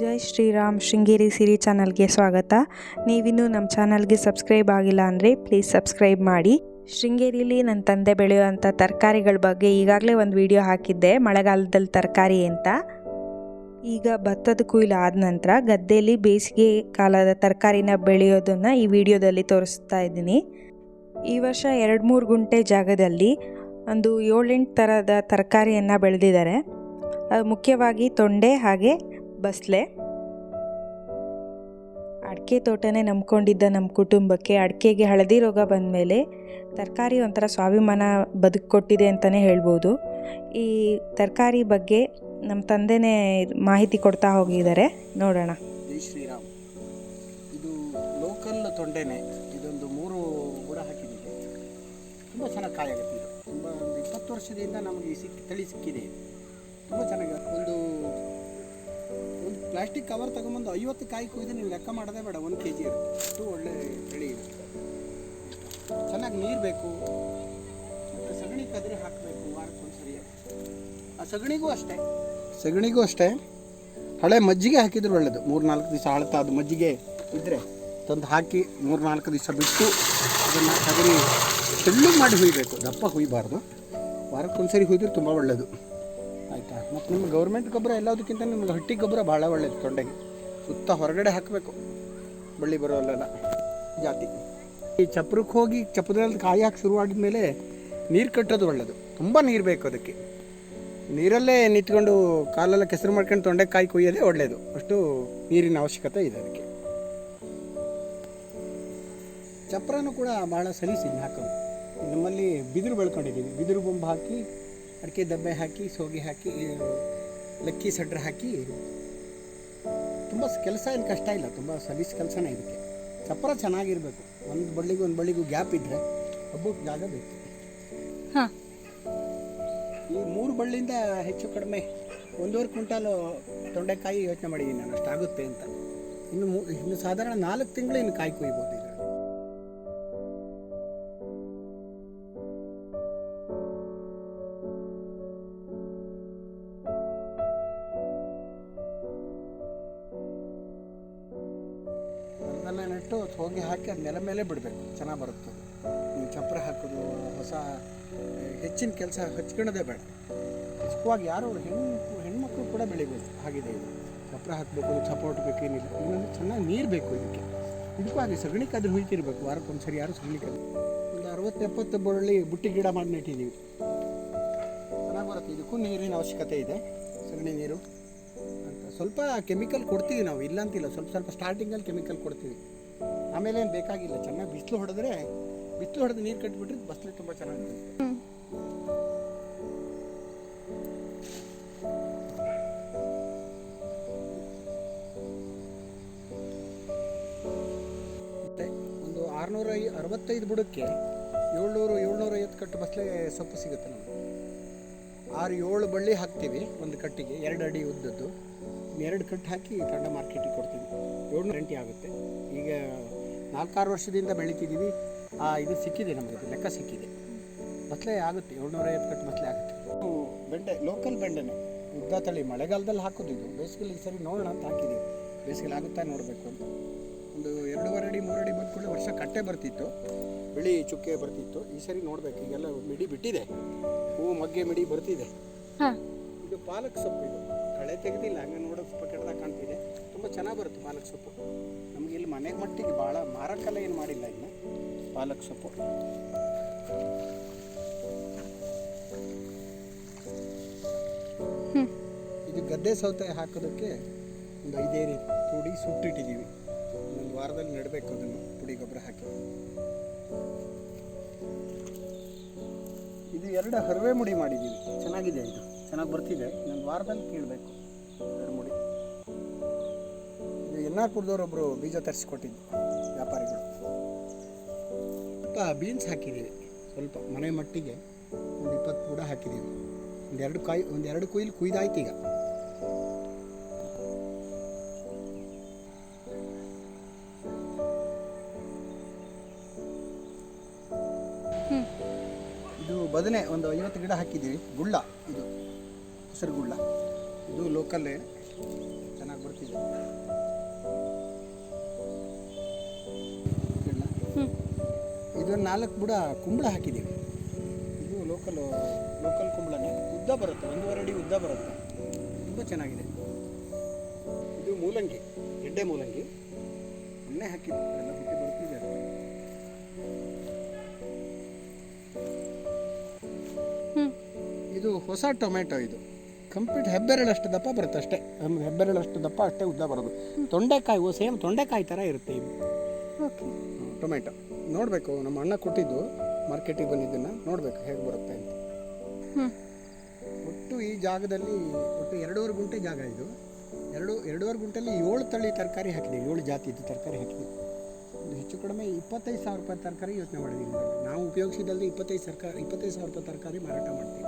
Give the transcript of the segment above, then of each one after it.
ಜೈ ಶ್ರೀರಾಮ್ ಶೃಂಗೇರಿ ಸಿರಿ ಚಾನಲ್ಗೆ ಸ್ವಾಗತ. ನೀವಿನ್ನೂ ನಮ್ಮ ಚಾನಲ್ಗೆ ಸಬ್ಸ್ಕ್ರೈಬ್ ಆಗಿಲ್ಲ ಅಂದರೆ ಪ್ಲೀಸ್ ಸಬ್ಸ್ಕ್ರೈಬ್ ಮಾಡಿ. ಶೃಂಗೇರಿಲಿ ನನ್ನ ತಂದೆ ಬೆಳೆಯುವಂಥ ತರಕಾರಿಗಳ ಬಗ್ಗೆ ಈಗಾಗಲೇ ಒಂದು ವಿಡಿಯೋ ಹಾಕಿದ್ದೆ, ಮಳೆಗಾಲದಲ್ಲಿ ತರಕಾರಿ ಅಂತ. ಈಗ ಭತ್ತದ ಕೊಯ್ಲು ಆದ ನಂತರ ಗದ್ದೆಯಲ್ಲಿ ಬೇಸಿಗೆ ಕಾಲದ ತರಕಾರಿನ ಬೆಳೆಯೋದನ್ನು ಈ ವಿಡಿಯೋದಲ್ಲಿ ತೋರಿಸ್ತಾ ಇದ್ದೀನಿ. ಈ ವರ್ಷ 2-3 ಗುಂಟೆ ಜಾಗದಲ್ಲಿ ಒಂದು 7-8 ಥರದ ತರಕಾರಿಯನ್ನು ಬೆಳೆದಿದ್ದಾರೆ. ಅದು ಮುಖ್ಯವಾಗಿ ತೊಂಡೆ ಹಾಗೆ ಬಸಳೆ. ಅಡಿಕೆ ತೋಟನೇ ನಂಬ್ಕೊಂಡಿದ್ದ ನಮ್ಮ ಕುಟುಂಬಕ್ಕೆ ಅಡಿಕೆಗೆ ಹಳದಿ ರೋಗ ಬಂದ ಮೇಲೆ ತರಕಾರಿ ಒಂಥರ ಸ್ವಾಭಿಮಾನ ಬದುಕು ಕೊಟ್ಟಿದೆ ಅಂತಲೇ ಹೇಳ್ಬೋದು. ಈ ತರಕಾರಿ ಬಗ್ಗೆ ನಮ್ಮ ತಂದೆನೇ ಮಾಹಿತಿ ಕೊಡ್ತಾ ಹೋಗಿದ್ದಾರೆ, ನೋಡೋಣ. ಜೈ ಶ್ರೀರಾಮ್. ಇದು ಲೋಕಲ್ ತೊಂಡೆನೆ. ಇದೊಂದು 3 ಬುಡ ಹಾಕಿದ್ದೀವಿ. ತುಂಬ ಚೆನ್ನಾಗಿ ಕಾಯಾಗುತ್ತೆ. ಇದು ತುಂಬ ಒಂದು 20 ವರ್ಷದಿಂದ ನಮಗೆ ತಳಿ ಸಿಕ್ಕಿದೆ. ತುಂಬ ಚೆನ್ನಾಗಿ ಒಂದು ಪ್ಲಾಸ್ಟಿಕ್ ಕವರ್ ತಗೊಂಬಂದು 50 ಕಾಯಿ ಕೊಯ್ದು ನೀವು ಲೆಕ್ಕ ಮಾಡೋದೇ ಬೇಡ, 1 kg ಇರುತ್ತೆ. ಅಷ್ಟು ಒಳ್ಳೆ ತಳಿ ಇರುತ್ತೆ. ಚೆನ್ನಾಗಿ ನೀರು ಬೇಕು, ಮತ್ತು ಸಗಣಿ ಕದರಿ ಹಾಕಬೇಕು ವಾರಕ್ಕೊಂದ್ಸರಿ. ಆ ಸಗಣಿಗೂ ಅಷ್ಟೇ ಹಳೆ ಮಜ್ಜಿಗೆ ಹಾಕಿದ್ರು ಒಳ್ಳೆಯದು. 3-4 ದಿವಸ ಹಳತಾದ ಮಜ್ಜಿಗೆ ಇದ್ದರೆ ತಂದು ಹಾಕಿ 3-4 ದಿವಸ ಬಿಟ್ಟು ಅದನ್ನು ಕದರಿ ತೆಳ್ಳಗೆ ಮಾಡಿ ಹುಯ್ಬೇಕು, ದಪ್ಪ ಹುಯ್ಬಾರ್ದು. ವಾರಕ್ಕೊಂದ್ಸರಿ ಹುಯ್ದ್ರೆ ತುಂಬ ಒಳ್ಳೆಯದು, ಆಯಿತಾ. ಮತ್ತು ನಿಮ್ಮ ಗೌರ್ಮೆಂಟ್ ಗೊಬ್ಬರ ಎಲ್ಲದಕ್ಕಿಂತ ನಿಮ್ಗೆ ಹಟ್ಟಿ ಗೊಬ್ಬರ ಭಾಳ ಒಳ್ಳೆಯದು. ತೊಂಡೆಗೆ ಸುತ್ತ ಹೊರಗಡೆ ಹಾಕಬೇಕು, ಬಳ್ಳಿ ಬರೋಲ್ಲ ಜಾತಿ. ಈ ಚಪ್ರಕ್ಕೆ ಹೋಗಿ ಚಪ್ಪದಲ್ಲಿ ಕಾಯಿ ಹಾಕಿ ಶುರುವಾಗಿದ ಮೇಲೆ ನೀರು ಕಟ್ಟೋದು ಒಳ್ಳೆಯದು. ತುಂಬ ನೀರು ಬೇಕು ಅದಕ್ಕೆ. ನೀರಲ್ಲೇ ನಿಂತ್ಕೊಂಡು ಕಾಲೆಲ್ಲ ಕೆಸರು ಮಾಡ್ಕೊಂಡು ತೊಂಡೆಕಾಯಿ ಕೊಯ್ಯೋದೇ ಒಳ್ಳೆಯದು. ಅಷ್ಟು ನೀರಿನ ಅವಶ್ಯಕತೆ ಇದೆ ಅದಕ್ಕೆ. ಚಪ್ರನೂ ಕೂಡ ಭಾಳ ಸಲೀಸಿ ಹಾಕೋದು. ನಮ್ಮಲ್ಲಿ ಬಿದಿರು ಬೆಳ್ಕೊಂಡಿದ್ದೀವಿ. ಬಿದಿರು ಬೊಂಬು ಹಾಕಿ, ಅಡಿಕೆ ದಬ್ಬೆ ಹಾಕಿ, ಸೋಗೆ ಹಾಕಿ, ಲಕ್ಕಿ ಸಡ್ರ ಹಾಕಿ, ತುಂಬ ಕೆಲಸ ಏನು ಕಷ್ಟ ಇಲ್ಲ, ತುಂಬ ಸಲೀಸ್ ಕೆಲಸನೇ ಇದಕ್ಕೆ. ಚಪ್ರ ಚೆನ್ನಾಗಿರಬೇಕು. ಒಂದು ಬಳ್ಳಿಗೂ ಗ್ಯಾಪ್ ಇದ್ದರೆ ಹಬ್ಬಕ್ಕೆ ಜಾಗ ಬೇಕು. ಈ 3 ಬಳ್ಳಿಯಿಂದ ಹೆಚ್ಚು ಕಡಿಮೆ 1.5 ಕ್ವಿಂಟಾಲು ತೊಂಡೆಕಾಯಿ ಯೋಚನೆ ಮಾಡಿದ್ದೀನಿ ನಾನು, ಅಷ್ಟಾಗುತ್ತೆ ಅಂತ. ಇನ್ನು ಸಾಧಾರಣ 4 ತಿಂಗಳು ಇನ್ನು ಕಾಯಿ ಕೊಯ್ಬೋದು. ಈಗ ಅದನ್ನೆಲ್ಲ ನೆಟ್ಟು ಹೋಗಿ ಹಾಕಿ ಅದು ನೆಲ ಮೇಲೆ ಬಿಡಬೇಕು, ಚೆನ್ನಾಗಿ ಬರುತ್ತೆ. ನೀವು ಚಪ್ರ ಹಾಕೋದು ಹೊಸ ಹೆಚ್ಚಿನ ಕೆಲಸ ಹಚ್ಕೊಳ್ಳೋದೇ ಬೇಡ. ಚಿಕ್ಕವಾಗಿ ಯಾರು ಹೆಣ್ಮಕ್ಳು ಕೂಡ ಬೆಳಿಬೋದು, ಹಾಗಿದೆ ಇದು. ಚಪ್ರ ಹಾಕಬೇಕು, ಸಪೋರ್ಟ್ ಬೇಕು, ಏನಿಲ್ಲ. ಇನ್ನೊಂದು ಚೆನ್ನಾಗಿ ನೀರು ಬೇಕು ಇದಕ್ಕೂ ಹಾಗೆ. ಸಗಣಿ ಕದ್ರಿ ಹುಯ್ತಿರ್ಬೇಕು ವಾರಕ್ಕೊಂದ್ಸರಿ. ಯಾರು ಸಗಣಿ ಕದ್ರಿ ಒಂದು 60-70 ಬಳ್ಳಿ ಬುಟ್ಟಿ ಗಿಡ ಮಾಡಿ ನೆಟ್ಟಿದ್ದೀವಿ, ಚೆನ್ನಾಗಿ ಬರುತ್ತೆ. ಇದಕ್ಕೂ ನೀರಿನ ಅವಶ್ಯಕತೆ ಇದೆ, ಸಗಣಿ ನೀರು ಅಂತ. ಸ್ವಲ್ಪ ಕೆಮಿಕಲ್ ಕೊಡ್ತೀವಿ ನಾವು, ಇಲ್ಲ ಅಂತಿಲ್ಲ. ಸ್ವಲ್ಪ ಸ್ಟಾರ್ಟಿಂಗಲ್ಲಿ ಕೆಮಿಕಲ್ ಕೊಡ್ತೀವಿ, ಆಮೇಲೆ ಏನು ಬೇಕಾಗಿಲ್ಲ. ಚೆನ್ನಾಗಿ ಬಿಸಿಲು ಹೊಡೆದು ನೀರು ಕಟ್ಟಿಬಿಟ್ರೆ ಬಸಳೆ ತುಂಬ ಚೆನ್ನಾಗಿರುತ್ತೆ. ಮತ್ತೆ ಒಂದು 665 ಬುಡಕ್ಕೆ 700-750 ಕಟ್ಟು ಬಸಳೆ ಸೊಪ್ಪು ಸಿಗುತ್ತೆ ನಮಗೆ. 6-7 ಬಳ್ಳಿ ಹಾಕ್ತೀವಿ ಒಂದು ಕಟ್ಟಿಗೆ, 2 ಅಡಿ ಉದ್ದದ್ದು. 2 ಕಟ್ಟು ಹಾಕಿ ತಂಡ ಮಾರ್ಕೆಟಿಗೆ ಕೊಡ್ತೀವಿ. 700 ಆಗುತ್ತೆ. ಈಗ 4-6 ವರ್ಷದಿಂದ ಬೆಳಿತಿದ್ದೀವಿ. ಇದು ಸಿಕ್ಕಿದೆ ನಮಗೆ, ಲೆಕ್ಕ ಸಿಕ್ಕಿದೆ. ಬಸಳೆ ಆಗುತ್ತೆ, 750 ಕಟ್ಟು ಬಸಳೆ ಆಗುತ್ತೆ. ಬೆಂಡೆ ಲೋಕಲ್ ಬೆಂಡೆನೆ, ಉದ್ದ ತಳಿ. ಮಳೆಗಾಲದಲ್ಲಿ ಹಾಕೋದು ಇದು. ಬೇಸಿಗೆಲಿ ಈ ಸರಿ ನೋಡೋಣ ಅಂತ ಹಾಕಿದ್ದೀವಿ. ಬೇಸಿಗೆಲಿ ಆಗುತ್ತಾ ನೋಡಬೇಕು ಅಂತ. ಒಂದು 2.5 ಅಡಿ 3 ಅಡಿ ಬಂದ್ಕೊಳ್ಳಿ. ವರ್ಷ ಕಟ್ಟೆ ಬರ್ತಿತ್ತು, ಬಿಳಿ ಚುಕ್ಕೆ ಬರ್ತಿತ್ತು. ಈ ಸರಿ ನೋಡ್ಬೇಕು. ಈಗೆಲ್ಲ ಮಿಡಿ ಬಿಟ್ಟಿದೆ, ಹೂವು ಮಗ್ಗೆ ಮಿಡಿ ಬರ್ತಿದೆ. ಇದು ಪಾಲಕ್ ಸೊಪ್ಪು. ಇದು ಕಳೆ ತೆಗೆದಿಲ್ಲ, ಹಂಗೆ ನೋಡೋಕೆ ಸ್ವಲ್ಪ ಕೆಟ್ಟದಾಗ ಕಾಣ್ತಿದೆ. ತುಂಬ ಚೆನ್ನಾಗಿ ಬರುತ್ತೆ ಪಾಲಕ್ ಸೊಪ್ಪು. ನಮಗೆ ಇಲ್ಲಿ ಮನೆಗೆ ಮಟ್ಟಿಗೆ ಭಾಳ ಮಾರಕ್ಕೆಲ್ಲ ಏನು ಮಾಡಿಲ್ಲ ಇನ್ನು ಪಾಲಕ್ ಸೊಪ್ಪು. ಇದು ಗದ್ದೆ ಸೌತೆ ಹಾಕೋದಕ್ಕೆ ಒಂದು 5 ಏರಿ ಪುಡಿ ಸುಟ್ಟಿಟ್ಟಿದ್ದೀವಿ. ಒಂದು ವಾರದಲ್ಲಿ ನೆಡಬೇಕು ಅದನ್ನು, ಪುಡಿ ಗೊಬ್ಬರ ಹಾಕಿ. ಇದು 2 ಹರವೆ ಮುಡಿ ಮಾಡಿದ್ದೀವಿ, ಚೆನ್ನಾಗಿದೆ. ಇದು ಚೆನ್ನಾಗಿ ಬರ್ತಿದೆ. ಇನ್ನೊಂದು ವಾರದಲ್ಲಿ ಕೀಳಬೇಕು 2 ಮುಡಿ. ಇದು ಎನ್ನಾರ್ಪುರದವರೊಬ್ಬರು ಬೀಜ ತರಿಸಿಕೊಟ್ಟಿದ್ದು ವ್ಯಾಪಾರಿಗಳು. ಸ್ವಲ್ಪ ಬೀನ್ಸ್ ಹಾಕಿದ್ದೀವಿ, ಸ್ವಲ್ಪ ಮನೆ ಮಟ್ಟಿಗೆ ಒಂದು 20 ಬುಡ ಹಾಕಿದ್ದೀವಿ. ಒಂದೆರಡು ಕೊಯ್ಲು ಕುಯ್ದಾಯ್ತು ಈಗ. ಇದು ಬದನೆ ಒಂದು 50 ಗಿಡ ಹಾಕಿದ್ದೀವಿ. ಗುಳ್ಳ, ಇದು ಹಸಿರು ಗುಳ್ಳ. ಇದು ಲೋಕಲ್ಲೇ ಚೆನ್ನಾಗಿ ಬರ್ತಿದೆ. ಇದೊಂದು 4 ಬುಡ ಕುಂಬಳ ಹಾಕಿದ್ದೀವಿ. ಇದು ಲೋಕಲ್ ಕುಂಬಳನೇ, ಉದ್ದ ಬರುತ್ತೆ, 1.5 ಅಡಿ ಉದ್ದ ಬರುತ್ತೆ, ತುಂಬ ಚೆನ್ನಾಗಿದೆ. ಇದು ಮೂಲಂಗಿ, ಗೆಡ್ಡೆ ಮೂಲಂಗಿ ಮೊನ್ನೆ ಹಾಕಿದ್ದು, ಎಲ್ಲ ಹುಟ್ಟಿ ಬರ್ತಿದೆ. ಇದು ಹೊಸ ಟೊಮೆಟೊ. ಇದು ಕಂಪ್ಲೀಟ್ ಹೆಬ್ಬೆರಳಷ್ಟು ದಪ್ಪ ಬರುತ್ತೆ ಅಷ್ಟೇ, ಹೆಬ್ಬೆರಳಷ್ಟು ದಪ್ಪ ಅಷ್ಟೇ ಉದ್ದ ಬರೋದು. ತೊಂಡೆಕಾಯಿ ಸೇಮ್ ತೊಂಡೆಕಾಯಿ ಥರ ಇರುತ್ತೆ ಇದು ಟೊಮೆಟೊ. ನೋಡಬೇಕು, ನಮ್ಮ ಅಣ್ಣ ಕೊಟ್ಟಿದ್ದು ಮಾರ್ಕೆಟಿಗೆ ಬಂದಿದ್ದನ್ನು ನೋಡಬೇಕು ಹೇಗೆ ಬರುತ್ತೆ ಅಂತ. ಒಟ್ಟು ಈ ಜಾಗದಲ್ಲಿ ಒಟ್ಟು 2.5 ಗುಂಟೆ ಜಾಗ ಇದು. 2.5 ಗುಂಟೆಯಲ್ಲಿ 7 ತಳಿ ತರಕಾರಿ ಹಾಕಿದ್ದೀವಿ, 7 ಜಾತಿದ್ದು ತರಕಾರಿ ಹಾಕಿದ್ದೀವಿ. ಒಂದು ಹೆಚ್ಚು ಕಡಿಮೆ 25,000 ರೂಪಾಯಿ ತರಕಾರಿ ಯೋಚನೆ ಮಾಡಿದ್ದೀವಿ. ನಾವು ಉಪಯೋಗಿಸಿದಲ್ಲಿ 25,000 ರೂಪಾಯಿ ತರಕಾರಿ ಮಾರಾಟ ಮಾಡ್ತೀವಿ.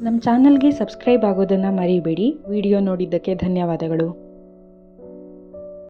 ನಮ್ಮ ಚಾನಲ್ಗೆ ಸಬ್ಸ್ಕ್ರೈಬ್ ಆಗೋದನ್ನು ಮರಿಬೇಡಿ. ವಿಡಿಯೋ ನೋಡಿದ್ದಕ್ಕೆ ಧನ್ಯವಾದಗಳು.